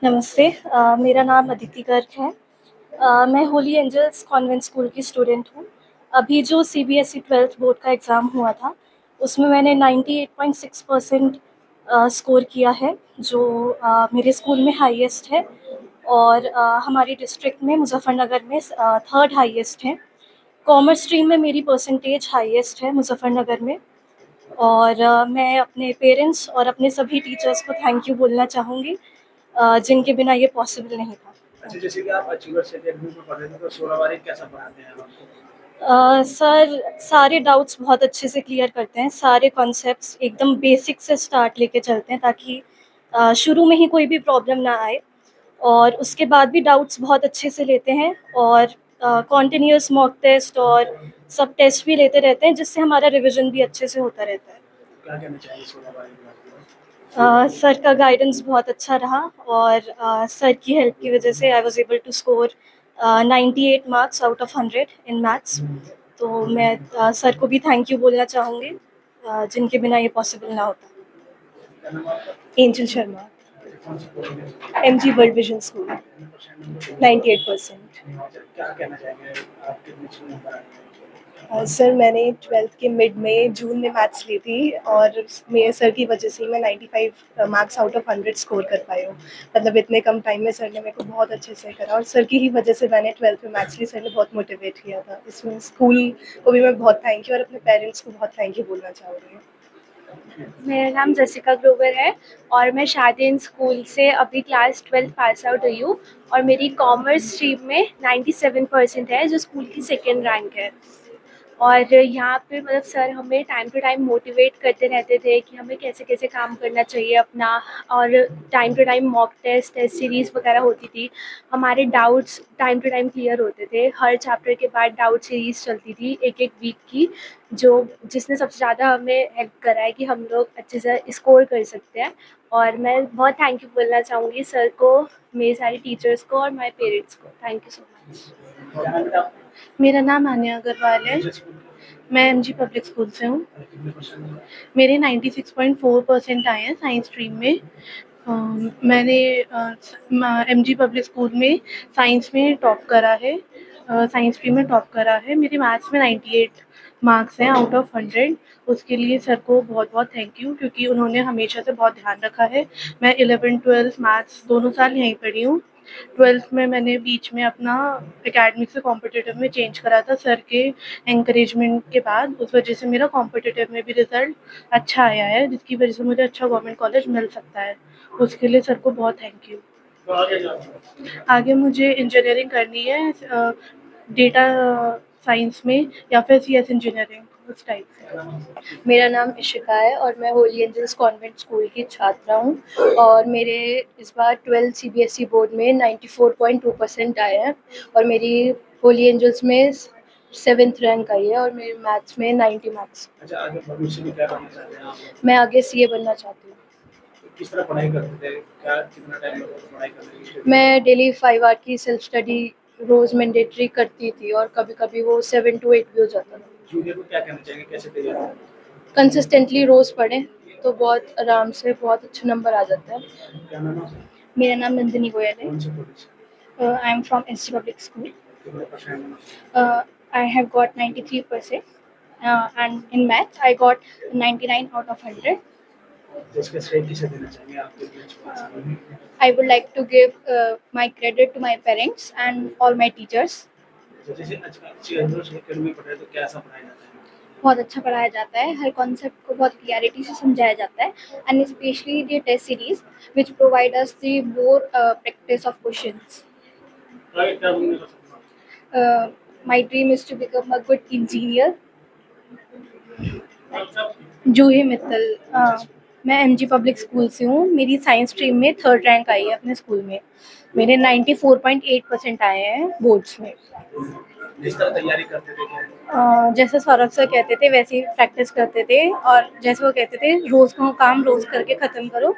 नमस्ते। मेरा नाम अदिति गर्ग है। मैं होली एंजल्स कॉन्वेंट स्कूल की स्टूडेंट हूँ। अभी जो सीबीएसई 12th बोर्ड का एग्ज़ाम हुआ था, उसमें मैंने 98.6% स्कोर किया है, जो मेरे स्कूल में हाईएस्ट है और हमारी डिस्ट्रिक्ट में मुज़फ़्फ़रनगर में थर्ड हाईएस्ट है। कॉमर्स स्ट्रीम में मेरी परसेंटेज हाईएस्ट है मुज़फ़्फ़रनगर में। और मैं अपने पेरेंट्स और अपने सभी टीचर्स को थैंक यू बोलना चाहूँगी, जिनके बिना ये पॉसिबल नहीं था। अच्छा, जैसे कि आप अचीवर सेकेंड ग्रुप में पढ़ रहे थे, तो सोनावारी कैसा पढ़ाते हैं आपको? सर सारे डाउट्स बहुत अच्छे से क्लियर करते हैं, सारे कॉन्सेप्ट्स एकदम बेसिक से स्टार्ट लेके चलते हैं ताकि शुरू में ही कोई भी प्रॉब्लम ना आए, और उसके बाद भी डाउट्स बहुत अच्छे से लेते हैं और कॉन्टिन्यूअस मॉक टेस्ट और सब टेस्ट भी लेते रहते हैं, जिससे हमारा रिविज़न भी अच्छे से होता रहता है। क्या कहना चाहेंगे सोनावारी के बारे में? सर का गाइडेंस बहुत अच्छा रहा और सर की हेल्प की वजह से I was able to score 98 marks out of 100 in maths. तो मैं सर को भी थैंक यू बोलना चाहूँगी, जिनके बिना ये पॉसिबल ना होता। क्या नाम आपका? एंजल शर्मा, अच्छा, कौन सी कॉलेज में? एमजी वर्ल्ड विजन स्कूल, कितने परसेंट नंबर? 98%। अच्छा, क्या कहना चाहेंगे? आप कितने अच्छे नंबर आए हैं? सर मैंने 12th के मिड में जून में मैथ्स ली थी और मेरे सर की वजह से ही मैं 95 मार्क्स आउट ऑफ 100 स्कोर कर पाई हूँ। मतलब इतने कम टाइम में सर ने मेरे को बहुत अच्छे से करा और सर की ही वजह से मैंने 12th में मैथ्स ली। सर ने बहुत मोटिवेट किया था। इसमें स्कूल को भी मैं बहुत थैंक यू और अपने पेरेंट्स को बहुत थैंक यू बोलना चाहूँगी। मेरा नाम जसिका ग्रोवर है और मैं शादीन स्कूल से अभी क्लास 12 पास आउट हुई हूँ और मेरी कॉमर्स स्ट्रीम में 97% है, जो स्कूल की सेकेंड रैंक है। और यहाँ पे मतलब सर हमें टाइम टू टाइम मोटिवेट करते रहते थे कि हमें कैसे कैसे काम करना चाहिए अपना, और time to time mock test test series वगैरह होती थी। हमारे doubts time to time clear होते थे। हर चैप्टर के बाद डाउट सीरीज़ चलती थी एक एक वीक की, जो जिसने सबसे ज़्यादा हमें हेल्प करा है कि हम लोग अच्छे से स्कोर कर सकते हैं। और मैं बहुत थैंक यू बोलना चाहूँगी सर को, मेरे सारे टीचर्स को और माय पेरेंट्स को। Thank you so much. क्या नाम बेटा आपका? मेरा नाम आन्या अग्रवाल है। कौन से स्कूल के? मैं एमजी पब्लिक स्कूल से हूँ। अच्छा, कितने परसेंट नंबर? मेरे 96.4% आए हैं साइंस स्ट्रीम में। मैंने एमजी पब्लिक स्कूल में साइंस में टॉप करा है। साइंस स्ट्रीम में टॉप करा है। मेरे मैथ्स में 98 मार्क्स हैं आउट ऑफ 100। उसके लिए सर को बहुत बहुत थैंक यू, क्योंकि उन्होंने हमेशा से बहुत ध्यान रखा है। मैं 11th-12th मैथ्स दोनों साल यहीं पढ़ी हूँ। 12th में मैंने बीच में अपना एकेडमिक से कॉम्पिटिटिव में चेंज करा था सर के एनकरेजमेंट के बाद। उस वजह से मेरा कॉम्पिटिटिव में भी रिज़ल्ट अच्छा आया है, जिसकी वजह से मुझे अच्छा गवर्नमेंट कॉलेज मिल सकता है। उसके लिए सर को बहुत थैंक यू। तो आगे जाओ। आगे मुझे इंजीनियरिंग करनी है, डेटा साइंस में या फिर सीएस इंजीनियरिंग, उस टाइप क्या से। नाम है आपका? मेरा नाम इशिका है और मैं होली एंजल्स कॉन्वेंट स्कूल की छात्रा हूँ और मेरे इस बार 12 सीबीएसई बोर्ड में 94.2% आए हैं और मेरी होली एंजल्स में 7th रैंक आई है और मेरे मैथ्स में 90 मार्क्स। अच्छा, आगे भविष्य में क्या बनना चाहते हैं आप? मैं आगे सीए बनना चाहती हूँ। तो किस तरह पढ़ाई करते थे? क्या कितना टाइम लगता था पढ़ाई करने के लिए? मैं डेली 5 आवर की सेल्फ स्टडी रोज़ मैंडेटरी करती थी और कभी-कभी वो 7 टू 8 भी हो जाता था। जूनियर को क्या कहना चाहेंगे, कैसे तैयार करें? कंसिस्टेंटली रोज़ पढ़ें तो बहुत आराम से बहुत अच्छे नंबर आ जाते हैं। क्या नाम है आपका? मेरा नाम नंदिनी गोयल है। कौन से कॉलेज से? I am from ST public school. कितने परसेंट नंबर? I have got 93%, and in maths I got 99 out of 100. तो इसका श्रेय किसे देना चाहेंगे आपके प्रिंसिपल से? I would like to give my credit to my parents and all my teachers. जैसे अच्छी अकेडमी पढ़े तो कैसा पढ़ाया जाता है? बहुत अच्छा पढ़ाया जाता है, हर कॉन्सेप्ट को बहुत क्लियरिटी से समझाया जाता है, and specially the test series which provide us the more practice of questions. आगे क्या बनने का सपना? My dream is to become a good engineer. अच्छा, जूही मित्तल। कौन से स्कूल? मैं एमजी पब्लिक स्कूल से हूँ। मेरी साइंस स्ट्रीम में थर्ड रैंक आई है अपने स्कूल में। मेरे 94.8% आए हैं बोर्ड्स में। जिस तरह तैयारी करते थे क्या? जैसे सौरभ सर कहते थे वैसे ही प्रैक्टिस करते थे, और जैसे वो कहते थे रोज़ का काम रोज़ करके ख़त्म करो,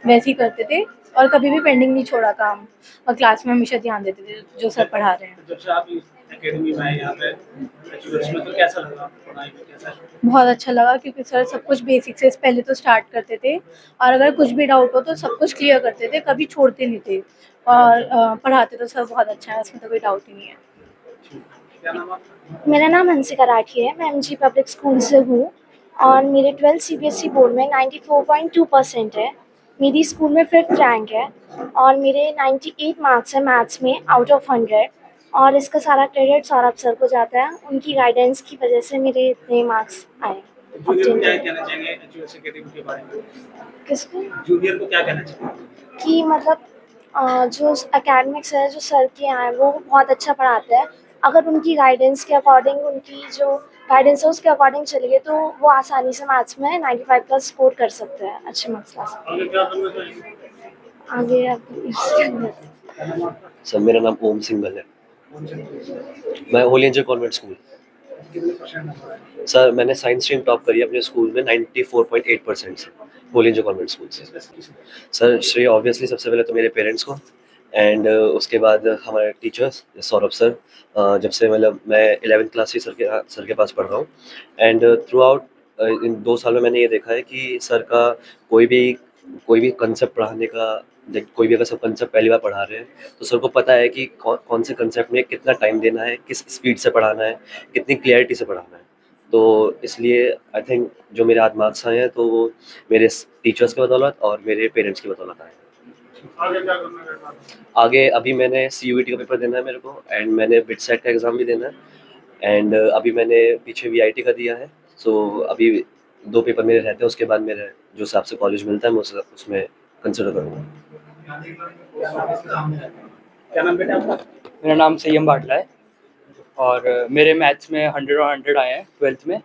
वैसे ही करते थे और कभी भी पेंडिंग नहीं छोड़ा काम, और क्लास में हमेशा ध्यान देते थे जो सर पढ़ा रहे हैं। जब से आप एकेडमी में आए यहाँ पे अचीवर्स में, तो कैसा लगा आपको पढ़ाई में, कैसा है? बहुत अच्छा लगा क्योंकि सर सब कुछ बेसिक से पहले तो स्टार्ट करते थे और अगर कुछ भी डाउट हो तो सब कुछ क्लियर करते थे, कभी छोड़ते नहीं थे और पढ़ाते तो सर बहुत अच्छा है, उसमें तो कोई डाउट ही नहीं है। क्या नाम आपका? मेरा नाम हंसिका राठी है, मैं एमजी पब्लिक स्कूल से हूँ और मेरे 12th सीबीएसई बोर्ड में 94.2% है। मेरी स्कूल में 5th रैंक है और मेरे 98 मार्क्स हैं मैथ्स में आउट ऑफ 100 और इसका सारा क्रेडिट सौरभ सर को जाता है। उनकी गाइडेंस की वजह से मेरे इतने मार्क्स आए। जूनियर को obtained क्या हुए। कहना चाहेंगे अचीवर्स एकेडमी के बारे में? किसको? जूनियर को क्या कहना चाहेंगे? कि मतलब जो एकेडमिक्स है जो सर के यहाँ है वो बहुत अच्छा पढ़ाते हैं। अगर उनकी गाइडेंस के अकॉर्डिंग, उनकी जो गाइडेंस है उसके अकॉर्डिंग चलेंगे तो वो आसानी से मैथ्स में 95 प्लस स्कोर कर सकते हैं, अच्छे मार्क्स ला सकते आगे क्या करना चाहेंगे? हैं। आगे अब इसके अंदर क्या नाम आपका? सर मेरा नाम ओम सिंघल है। कौन से स्कूल? मैं होली एंजल कॉन्वेंट स्कूल। कितने परसेंट नंबर है? सर मैंने साइंस स्ट्रीम टॉप करी है अपने स्कूल में 94.8% से, होली एंजल कॉन्वेंट स्कूल से। इसमें से किसी सर श्रेय ऑब्वियसली सबसे पहले तो मेरे पेरेंट्स को एंड उसके बाद हमारे टीचर्स सौरभ सर। जब से मतलब मैं 11th क्लास से सर के पास पढ़ रहा हूँ एंड थ्रू आउट इन 2 साल में मैंने ये देखा है कि सर का कोई भी कंसेप्ट पढ़ाने का, कोई भी अगर सब कंसेप्ट पहली बार पढ़ा रहे हैं तो सर को पता है कि कौन से कंसेप्ट में कितना टाइम देना है, किस स्पीड से पढ़ाना है, कितनी क्लियरिटी से पढ़ाना है। तो इसलिए आई थिंक जो मेरे आज मार्क्स आए हैं तो वो मेरे टीचर्स की बदौलत और मेरे पेरेंट्स की बदौलत आए हैं। आगे क्या करना है? आगे अभी मैंने सीयूईटी का पेपर देना है मेरे को एंड मैंने बिट सेट का एग्ज़ाम भी देना है एंड अभी मैंने पीछे वीआईटी का दिया है। सो अभी 2 पेपर मेरे रहते हैं, उसके बाद मेरे जो हिसाब से कॉलेज मिलता है मैं उसमें कंसिडर करूँगा। क्या नाम बेटा आपका? मेरा नाम संयम बाटला है और मेरे मैथ्स में 100 और 100 आए हैं 12th में।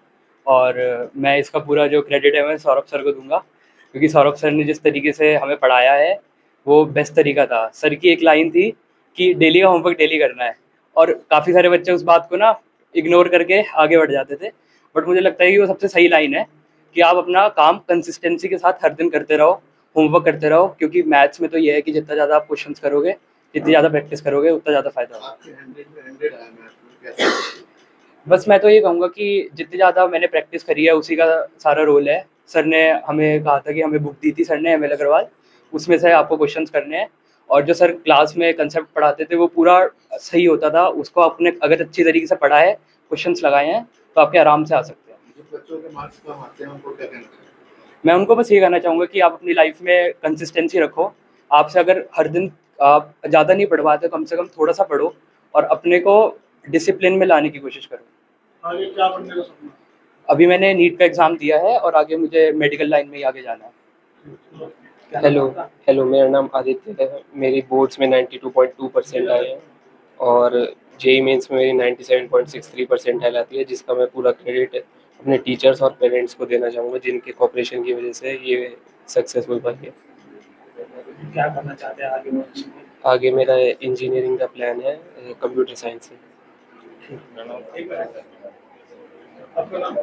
और मैं इसका पूरा जो क्रेडिट है मैं सौरभ सर को दूंगा, क्योंकि सौरभ सर ने जिस तरीके से हमें पढ़ाया है वो बेस्ट तरीका था। सर की एक लाइन थी कि डेली का होमवर्क डेली करना है, और काफ़ी सारे बच्चे उस बात को ना इग्नोर करके आगे बढ़ जाते थे। बट मुझे लगता है कि वो सबसे सही लाइन है कि आप अपना काम कंसिस्टेंसी के साथ हर दिन करते रहो, होमवर्क करते रहो, क्योंकि मैथ्स में तो ये है कि जितना ज़्यादा आप क्वेश्चंस करोगे, जितनी ज़्यादा प्रैक्टिस करोगे उतना ज़्यादा फायदा होगा। बस मैं तो ये कहूँगा कि जितनी ज़्यादा मैंने प्रैक्टिस करी है उसी का सारा रोल है। सर ने हमें कहा था कि हमें बुक दी थी सर ने, एम एल अग्रवाल, उसमें से आपको क्वेश्चंस करने हैं। और जो सर क्लास में कंसेप्ट पढ़ाते थे वो पूरा सही होता था, उसको आपने अगर अच्छी तरीके से पढ़ा है, क्वेश्चंस लगाए हैं, तो आपके आराम से आ सकते हैं। जो बच्चों के मार्क्स कम आते हैं उनको क्या कहना चाहिए? मैं उनको बस ये कहना चाहूँगा कि आप अपनी लाइफ में कंसिस्टेंसी रखो। आपसे अगर हर दिन आप ज़्यादा नहीं पढ़ पाते, कम से कम थोड़ा सा पढ़ो और अपने को डिसिप्लिन में लाने की कोशिश करो। आगे क्या बनने का सपना? अभी मैंने नीट का एग्ज़ाम दिया है और आगे मुझे मेडिकल लाइन में ही आगे जाना है। हेलो, मेरा नाम आदित्य है। मेरी बोर्ड्स में 92.2% आए हैं और जेईई मेंस में मेरी 97.63 परसेंटाइल आती है, जिसका मैं पूरा क्रेडिट अपने टीचर्स और पेरेंट्स को देना चाहूँगा, जिनके कोऑपरेशन की वजह से ये सक्सेसफुल पाई है। क्या करना चाहते हैं आगे भविष्य में? आगे मेरा इंजीनियरिंग का प्लान है, कंप्यूटर साइंस से। आपका नाम?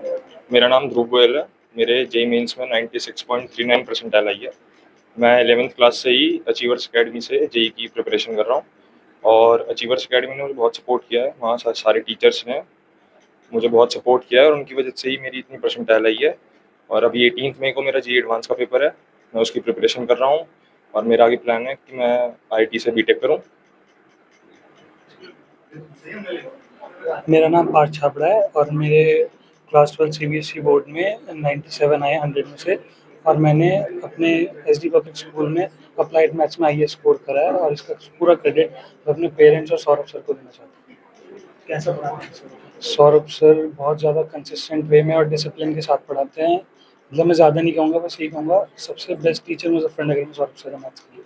मेरा नाम ध्रुव गोयल है। मेरे जेईई मेंस में 96.39 परसेंटाइल आई है। मैं 11th क्लास से ही अचीवर्स एकेडमी से जेईई की प्रिपरेशन कर रहा हूँ और अचीवर्स एकेडमी ने मुझे बहुत सपोर्ट किया है। वहाँ सारे टीचर्स ने मुझे बहुत सपोर्ट किया है और उनकी वजह से ही मेरी इतनी परसेंटाइल आई है। और अभी 18 मई को मेरा जेईई एडवांस का पेपर है, मैं उसकी प्रिपरेशन कर रहा हूँ और मेरा आगे प्लान है कि मैं आईआईटी से बीटेक करूँ। मेरा नाम पार्थ छाबड़ा है और मेरे क्लास 12 सीबीएसई बोर्ड में 97 आए 100 में से, और मैंने अपने एसडी पब्लिक स्कूल में अप्लाइड मैथ्स में आईएएस स्कोर करा है और इसका पूरा क्रेडिट मैं अपने पेरेंट्स और सौरभ सर को देना चाहता हूँ। कैसा पढ़ाते हैं सर? सौरभ सर बहुत ज़्यादा कंसिस्टेंट वे में और डिसिप्लिन के साथ पढ़ाते हैं। मतलब मैं ज़्यादा नहीं कहूँगा, बस यही कहूँगा सबसे बेस्ट टीचर मुजफ्फरनगर में सौरभ सर है मैथ्स के लिए।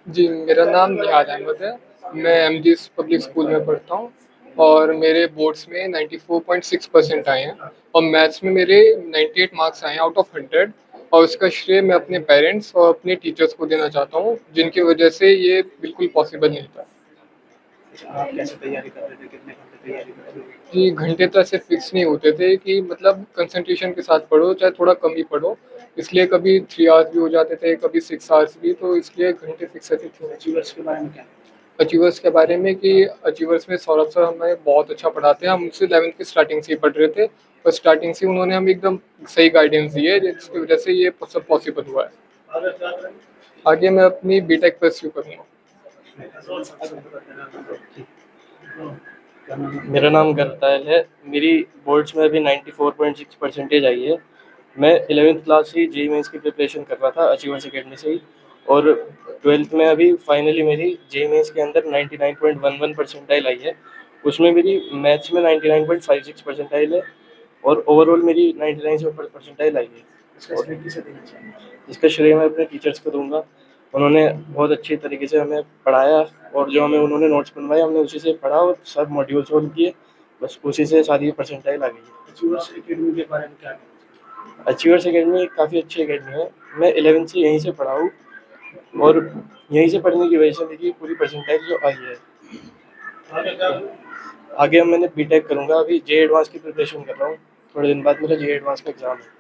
जी, मेरा नाम निहाल अहमद है। मैं एमजी पब्लिक स्कूल में पढ़ता हूँ और मेरे बोर्ड्स में 94.6% आए हैं और मैथ्स में मेरे 98 मार्क्स आए हैं आउट ऑफ 100, और उसका श्रेय मैं अपने पेरेंट्स और अपने टीचर्स को देना चाहता हूँ, जिनकी वजह से ये बिल्कुल पॉसिबल नहीं था। आप कैसे तैयारी करते थे, कितने घंटे तैयारी करते थे? जी, घंटे तो ऐसे फिक्स नहीं होते थे कि मतलब कंसंट्रेशन के साथ पढ़ो, चाहे थोड़ा कम ही पढ़ो, इसलिए कभी 3 आवर्स भी हो जाते थे, कभी 6 आवर्स भी, तो इसलिए घंटे फिक्स रहते थे। अचीवर्स के बारे में क्या? अचीवर्स के बारे में कि अचीवर्स में सौरभ सर हमें बहुत अच्छा पढ़ाते हैं। हम उनसे 11th की स्टार्टिंग से ही पढ़ रहे थे और स्टार्टिंग से उन्होंने हमें एकदम सही गाइडेंस दी है, जिसकी वजह से ये सब पॉसिबल हुआ है। आगे क्या करें? आगे मैं अपनी बीटेक परस्यू करूँगा। मेरा नाम गरतायल है। मेरी बोर्ड्स में अभी 94.6 परसेंटेज आई है। मैं 11th क्लास से जेईई मेंस की प्रिपरेशन कर रहा था अचीवर्स एकेडमी से ही, और 12th में अभी फाइनली मेरी जेईई मेंस के अंदर 99.11 परसेंटाइल आई है। उसमें मेरी मैथ्स में 99.56 परसेंटाइल है और ओवरऑल मेरी 99 परसेंटाइल आई है। इसका श्रेय किसे देना चाहिए? इसका श्रेय मैं अपने टीचर्स को दूंगा। उन्होंने बहुत अच्छी तरीके से हमें पढ़ाया और जो हमें उन्होंने नोट्स बनवाए हमने उसी से पढ़ा और सब मॉड्यूल सॉल्व किए, बस उसी से सारी परसेंटाइल आ गई है। अचीवर्स एकेडमी के बारे में क्या कहना अचीवर्स एकेडमी काफ़ी अच्छी एकेडमी है। मैं 11th से यहीं से पढ़ा हूँ और यहीं से पढ़ने की वजह से मेरी पूरी परसेंटाइल जो आई है। आगे क्या करें? आगे मैंने बीटेक करूँगा। अभी जे एडवांस की प्रिपरेशन कर रहा हूँ। थोड़े दिन बाद मेरा जे एडवांस का एग्ज़ाम है।